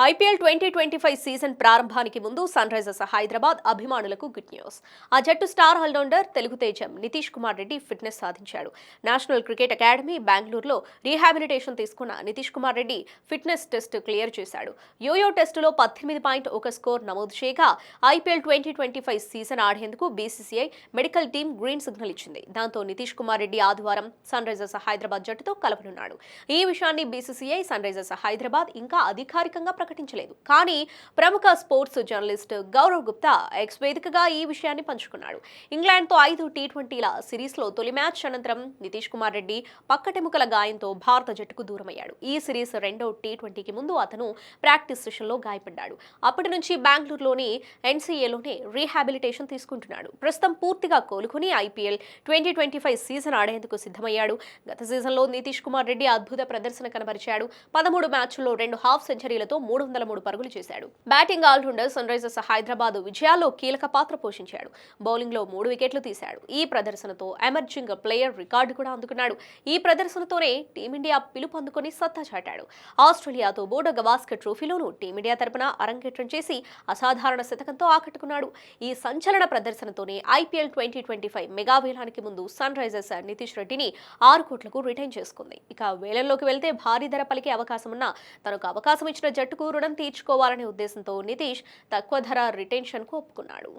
IPL 2025 season ప్రారంభానికి ముందు sun Risers Hyderabad అభిమానులకు గుడ్ న్యూస్. ఆ జట్టు స్టార్ ఆల్రౌండర్ తెలుగు తేజం నితీష్ కుమార్ రెడ్డి ఫిట్నెస్ సాధించాడు. నేషనల్ క్రికెట్ అకాడమీ బెంగళూరులో రీహాబిలిటేషన్ తీసుకున్న Nitish Kumar Reddy fitness test clear చేశాడు. యోయో టెస్టులో 18.1 స్కోర్ నమోదు చేయగా ఐపీఎల్ 2025 సీజన్ ఆడేందుకు BCCI medical team green signal ఇచ్చింది. దాంతో నితీష్ కుమార్ రెడ్డి ఆదివారం సన్ రైజర్స్ హైదరాబాద్ జట్టుతో కలవనున్నాడు. ఈ విషయాన్ని బీసీసీఐ, సన్ రైజర్స్ హైదరాబాద్ ఇంకా అధికారికంగా ప్రకటించలేదు. కానీ ప్రముఖ sports journalist Gaurav Gupta X వేదికగా ఈ విషయాన్ని పంచుకున్నాడు. ఇంగ్లాండ్తో 5 టీ20ల సిరీస్లో తొలి మ్యాచ్ అనంతరం నితీష్ కుమార్ రెడ్డి పక్కటెముకల గాయంతో భారత జట్టుకు దూరమయ్యాడు. ఈ సిరీస్ రెండో టీ20కి ముందు అతను ప్రాక్టీస్ సెషన్లో గాయపడ్డాడు. అప్పటి నుంచి బెంగళూరులోని ఎన్సీఏలోనే రీహాబిలిటేషన్ తీసుకుంటున్నాడు. ప్రస్తుతం పూర్తిగా కోలుకుని ఐపీఎల్ 2025 సీజన్ ఆడేందుకు సిద్ధమయ్యాడు. గత సీజన్లో నితీష్ కుమార్ రెడ్డి అద్భుత ప్రదర్శన కనబరిచాడు. 13 మ్యాచ్ల్లో 2 హాఫ్ సెంచరీలతో 303 పరుగులు చేశాడు. Batting allrounder Sunrisers Hyderabad విజయాల్లో కీలక పాత్ర పోషించాడు. బౌలింగ్లో 3 వికెట్లు తీశాడు. ఈ ప్రదర్శనతో ఎమర్జింగ్ ప్లేయర్ రికార్డు కూడా అందుకున్నాడు. ఈ ప్రదర్శనతోనే టీమిండియా పిలుపు అందుకుని సత్తా చాటాడు. ఆస్ట్రేలియాతో బోర్డో గవాస్కర్ ట్రోఫీలోనూ టీమిండియా తరపున అరంగేట్రం చేసి అసాధారణ శతకంతో ఆకట్టుకున్నాడు. ఈ సంచలన ప్రదర్శనతోనే ఐపీఎల్ 2025 మెగా వేలానికి ముందు సన్ రైజర్స్ నితీష్ రెడ్డిని 6 కోట్లకు రిటైన్ చేసుకుంది. ఇక వేలంలోకి వెళ్తే భారీ ధర పలికే అవకాశం ఉన్నా తనకు అవకాశం ఇచ్చిన జట్టుకు రుణం తీర్చుకోవాలనే ఉద్దేశంతో నితీష్ తక్కువ ధర రిటెన్షన్కు ఒప్పుకున్నాడు.